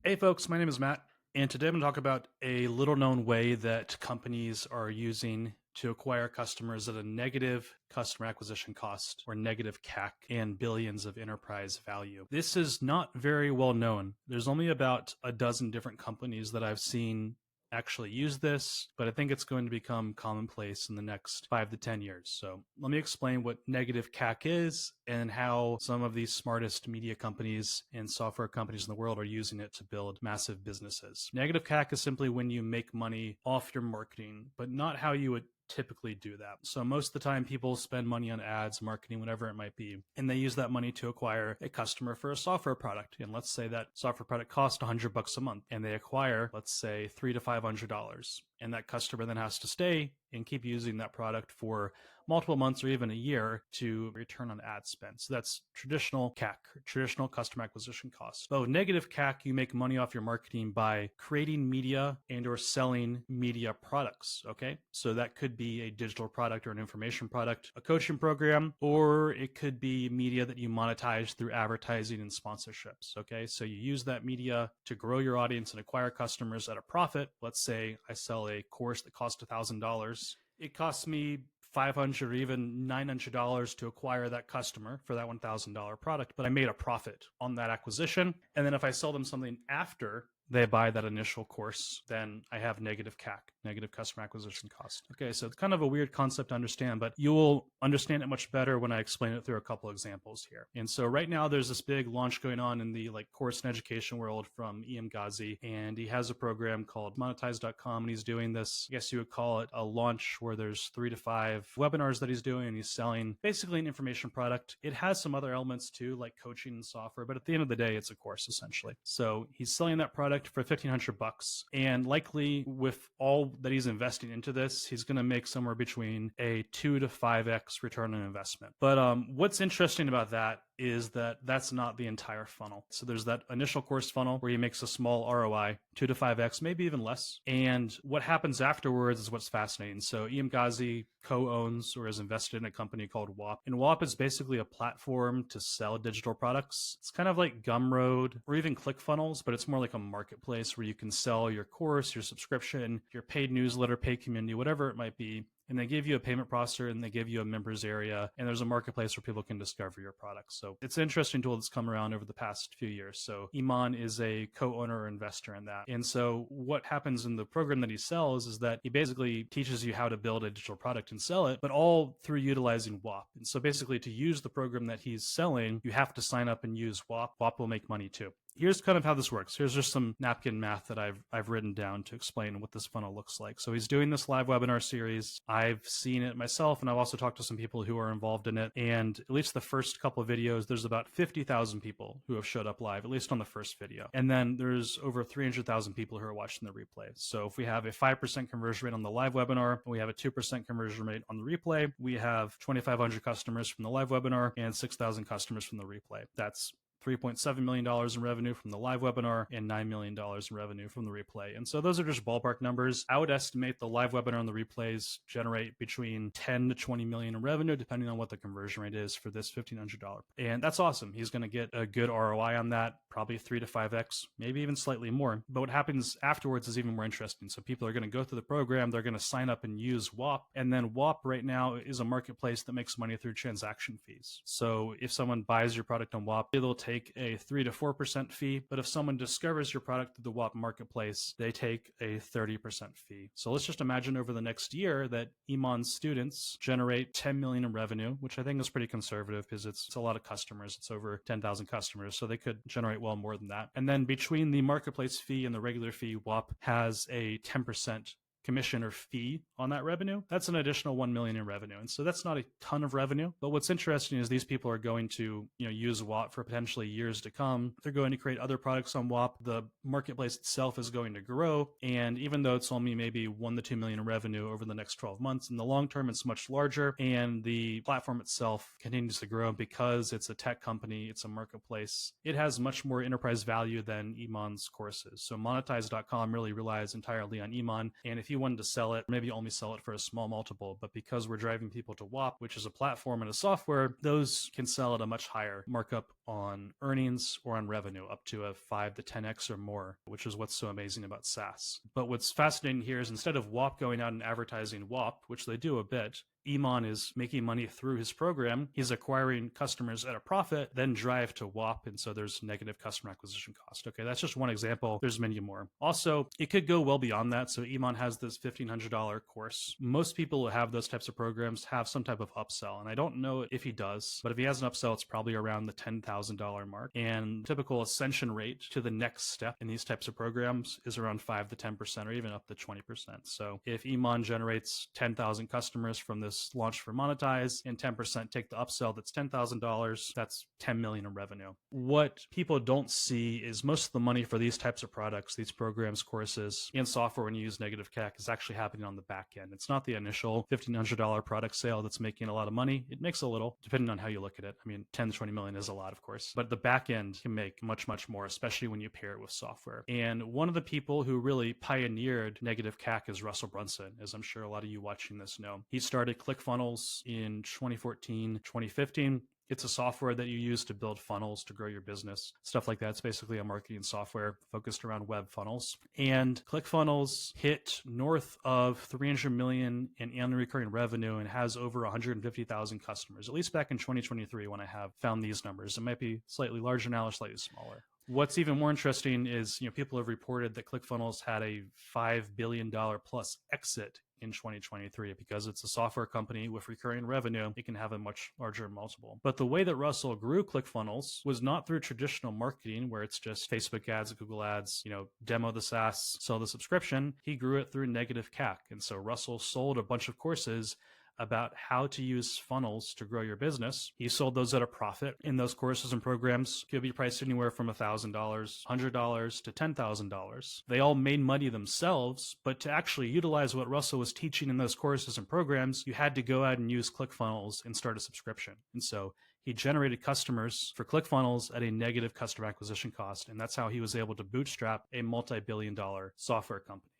Hey folks, my name is Matt, and today I'm going to talk about a little known way that companies are using to acquire customers at a negative customer acquisition cost, or negative CAC, and billions of enterprise value. This is not very well known. There's only about a dozen different companies that I've seen actually use this, but I think it's going to become commonplace in the next 5 to 10 years. So let me explain what negative CAC is and how some of these smartest media companies and software companies in the world are using it to build massive businesses. Negative CAC is simply when you make money off your marketing, but not how you would typically do that. So most of the time people spend money on ads, marketing, whatever it might be, and they use that money to acquire a customer for a software product. And let's say that software product costs $100 a month and they acquire, let's say, $300 to $500. And that customer then has to stay and keep using that product for multiple months or even a year to return on ad spend. So that's traditional CAC, traditional customer acquisition cost. But with negative CAC, you make money off your marketing by creating media and or selling media products, okay? So that could be a digital product or an information product, a coaching program, or it could be media that you monetize through advertising and sponsorships, okay? So you use that media to grow your audience and acquire customers at a profit. Let's say I sell a course that costs $1,000. It costs me $500 or even $900 to acquire that customer for that $1,000 product, but I made a profit on that acquisition. And then if I sell them something after they buy that initial course, then I have negative CAC, negative customer acquisition cost. Okay, so it's kind of a weird concept to understand, but you will understand it much better when I explain it through a couple examples here. And so right now there's this big launch going on in the course and education world from McGarry, and he has a program called monetize.com, and he's doing this, I guess you would call it a launch, where there's 3 to 5 webinars that he's doing, and he's selling basically an information product. It has some other elements too, like coaching and software, but at the end of the day, it's a course essentially. So he's selling that product for $1,500, and likely with all that he's investing into this, he's going to make somewhere between a 2 to 5x return on investment. But what's interesting about that is that that's not the entire funnel. So there's that initial course funnel where he makes a small ROI, 2 to 5x, maybe even less. And what happens afterwards is what's fascinating. So Gazi co-owns or has invested in a company called WAP. And WAP is basically a platform to sell digital products. It's kind of like Gumroad or even ClickFunnels, but it's more like a marketplace where you can sell your course, your subscription, your paid newsletter, paid community, whatever it might be. And they give you a payment processor and they give you a members area, and there's a marketplace where people can discover your products. So it's an interesting tool that's come around over the past few years. So Iman is a co-owner or investor in that. And so what happens in the program that he sells is that he basically teaches you how to build a digital product and sell it, but all through utilizing WAP. And so basically to use the program that he's selling, you have to sign up and use WAP. WAP will make money too. Here's kind of how this works. Here's just some napkin math that I've written down to explain what this funnel looks like. So he's doing this live webinar series. I've seen it myself, and I've also talked to some people who are involved in it. And at least the first couple of videos, there's about 50,000 people who have showed up live, at least on the first video. And then there's over 300,000 people who are watching the replay. So if we have a 5% conversion rate on the live webinar, and we have a 2% conversion rate on the replay, we have 2,500 customers from the live webinar and 6,000 customers from the replay. That's $3.7 million in revenue from the live webinar and $9 million in revenue from the replay. And so those are just ballpark numbers. I would estimate the live webinar and the replays generate between 10 to 20 million in revenue, depending on what the conversion rate is for this $1,500. And that's awesome. He's going to get a good ROI on that, probably 3 to 5x, maybe even slightly more. But what happens afterwards is even more interesting. So people are going to go through the program, they're going to sign up and use WAP. And then WAP right now is a marketplace that makes money through transaction fees. So if someone buys your product on WAP, it'll take a 3 to 4% fee, but if someone discovers your product through the WAP marketplace, they take a 30% fee. So let's just imagine over the next year that Iman's students generate 10 million in revenue, which I think is pretty conservative because it's a lot of customers. It's over 10,000 customers, so they could generate well more than that. And then between the marketplace fee and the regular fee, WAP has a 10% commission or fee on that revenue. That's an additional 1 million in revenue. And so that's not a ton of revenue, but what's interesting is these people are going to, use WAP for potentially years to come. They're going to create other products on WAP. The marketplace itself is going to grow. And even though it's only maybe 1 to 2 million in revenue over the next 12 months, in the long term, it's much larger. And the platform itself continues to grow because it's a tech company. It's a marketplace. It has much more enterprise value than Iman's courses. So monetize.com really relies entirely on Iman. And if you wanted to sell it, maybe only sell it for a small multiple, but because we're driving people to WAP, which is a platform and a software, those can sell at a much higher markup on earnings or on revenue, up to a 5 to 10x or more, which is what's so amazing about SaaS. But what's fascinating here is instead of WAP going out and advertising WAP, which they do a bit, Iman is making money through his program. He's acquiring customers at a profit, then drive to WAP. And so there's negative customer acquisition cost. Okay, that's just one example. There's many more. Also, it could go well beyond that. So Iman has this $1,500 course. Most people who have those types of programs have some type of upsell. And I don't know if he does, but if he has an upsell, it's probably around the $10,000 mark. And typical ascension rate to the next step in these types of programs is around 5 to 10% or even up to 20%. So if Iman generates 10,000 customers from this launch for monetize and 10% take the upsell, that's $10,000, that's 10 million in revenue. What people don't see is most of the money for these types of products, these programs, courses, and software when you use negative CAC is actually happening on the back end. It's not the initial $1,500 product sale that's making a lot of money. It makes a little, depending on how you look at it. I mean, 10 to 20 million is a lot, of course, but the back end can make much, much more, especially when you pair it with software. And one of the people who really pioneered negative CAC is Russell Brunson, as I'm sure a lot of you watching this know. He started ClickFunnels in 2014, 2015. It's a software that you use to build funnels to grow your business, stuff like that. It's basically a marketing software focused around web funnels. And ClickFunnels hit north of 300 million in annual recurring revenue and has over 150,000 customers, at least back in 2023 when I have found these numbers. It might be slightly larger now or slightly smaller. What's even more interesting is, people have reported that ClickFunnels had a $5 billion plus exit in 2023 because it's a software company with recurring revenue. It can have a much larger multiple. But the way that Russell grew ClickFunnels was not through traditional marketing where it's just Facebook ads, Google ads, demo the SaaS, sell the subscription. He grew it through negative CAC. And so Russell sold a bunch of courses about how to use funnels to grow your business. He sold those at a profit. In those courses and programs could be priced anywhere from $1,000, $100 to $10,000. They all made money themselves, but to actually utilize what Russell was teaching in those courses and programs, you had to go out and use ClickFunnels and start a subscription. And so he generated customers for ClickFunnels at a negative customer acquisition cost. And that's how he was able to bootstrap a multi-billion-dollar software company.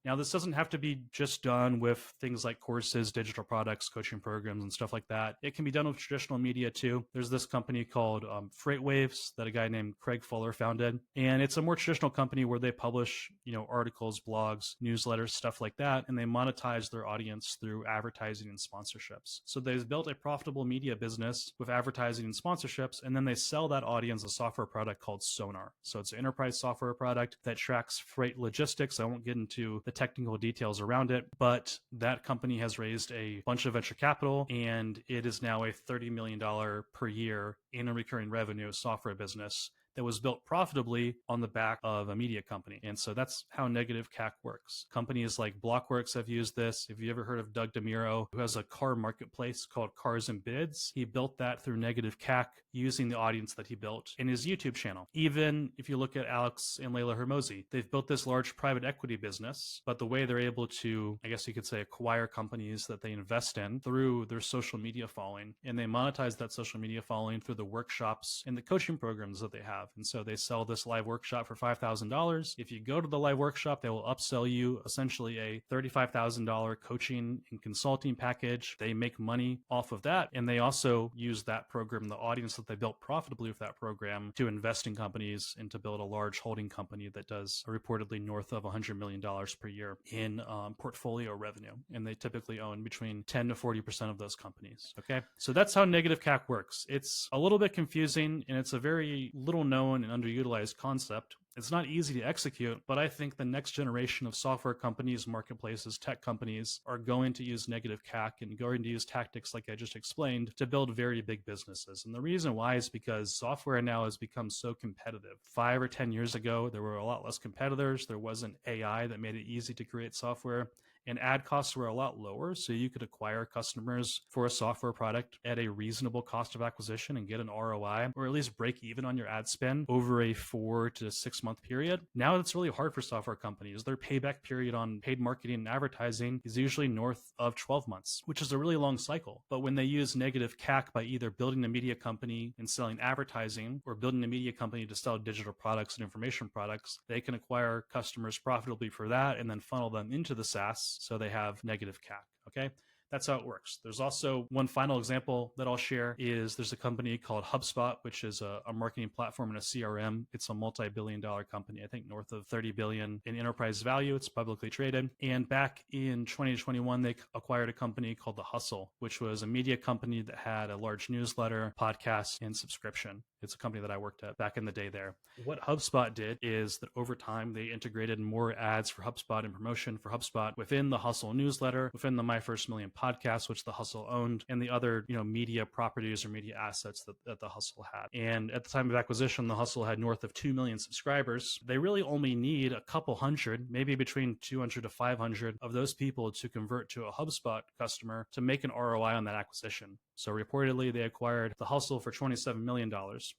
Now, this doesn't have to be just done with things like courses, digital products, coaching programs, and stuff like that. It can be done with traditional media too. There's this company called FreightWaves that a guy named Craig Fuller founded. And it's a more traditional company where they publish, articles, blogs, newsletters, stuff like that. And they monetize their audience through advertising and sponsorships. So they've built a profitable media business with advertising and sponsorships. And then they sell that audience a software product called Sonar. So it's an enterprise software product that tracks freight logistics. I won't get into the technical details around it, but that company has raised a bunch of venture capital and it is now a $30 million per year in a recurring revenue software business that was built profitably on the back of a media company. And so that's how negative CAC works. Companies like Blockworks have used this. Have you ever heard of Doug DeMuro, who has a car marketplace called Cars and Bids? He built that through negative CAC using the audience that he built in his YouTube channel. Even if you look at Alex and Layla Hermosi, they've built this large private equity business, but the way they're able to, I guess you could say, acquire companies that they invest in through their social media following. And they monetize that social media following through the workshops and the coaching programs that they have. And so they sell this live workshop for $5,000. If you go to the live workshop, they will upsell you essentially a $35,000 coaching and consulting package. They make money off of that. And they also use that program, the audience that they built profitably with that program, to invest in companies and to build a large holding company that does reportedly north of $100 million per year in portfolio revenue. And they typically own between 10 to 40% of those companies. Okay. So that's how negative CAC works. It's a little bit confusing and it's a very little known and underutilized concept. It's not easy to execute, but I think the next generation of software companies, marketplaces, tech companies are going to use negative CAC and going to use tactics like I just explained to build very big businesses. And the reason why is because software now has become so competitive. 5 or 10 years ago, there were a lot less competitors. There wasn't AI that made it easy to create software. And ad costs were a lot lower, so you could acquire customers for a software product at a reasonable cost of acquisition and get an ROI, or at least break even on your ad spend over a 4 to 6 month period. Now it's really hard for software companies. Their payback period on paid marketing and advertising is usually north of 12 months, which is a really long cycle. But when they use negative CAC by either building a media company and selling advertising or building a media company to sell digital products and information products, they can acquire customers profitably for that and then funnel them into the SaaS. So they have negative CAC. Okay. That's how it works. There's also one final example that I'll share is there's a company called HubSpot, which is a marketing platform and a CRM. It's a multi-billion-dollar company, I think north of 30 billion in enterprise value. It's publicly traded. And back in 2021, they acquired a company called The Hustle, which was a media company that had a large newsletter, podcast, and subscription. It's a company that I worked at back in the day there. What HubSpot did is that over time, they integrated more ads for HubSpot and promotion for HubSpot within the Hustle newsletter, within the My First Million podcast, which the Hustle owned, and the other, media properties or media assets that the Hustle had. And at the time of acquisition, the Hustle had north of 2 million subscribers. They really only need a couple hundred, maybe between 200 to 500 of those people to convert to a HubSpot customer to make an ROI on that acquisition. So reportedly, they acquired the Hustle for $27 million.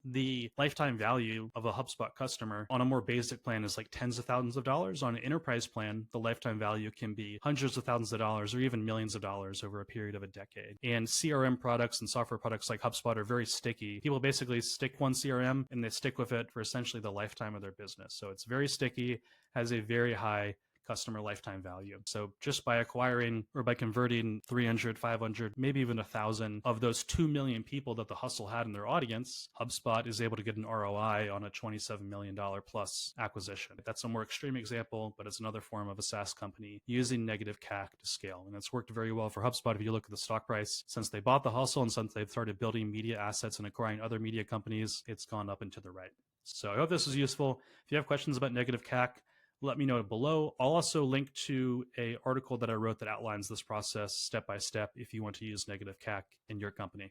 The lifetime value of a HubSpot customer on a more basic plan is like tens of thousands of dollars. On an enterprise plan, the lifetime value can be hundreds of thousands of dollars or even millions of dollars over a period of a decade. And CRM products and software products like HubSpot are very sticky. People basically stick one CRM and they stick with it for essentially the lifetime of their business. So it's very sticky, has a very high customer lifetime value. So just by acquiring or by converting 300, 500, maybe even 1,000 of those 2 million people that the Hustle had in their audience, HubSpot is able to get an ROI on a $27 million plus acquisition. That's a more extreme example, but it's another form of a SaaS company using negative CAC to scale. And it's worked very well for HubSpot. If you look at the stock price, since they bought the Hustle and since they've started building media assets and acquiring other media companies, it's gone up and to the right. So I hope this was useful. If you have questions about negative CAC, let me know below. I'll also link to an article that I wrote that outlines this process step by step if you want to use negative CAC in your company.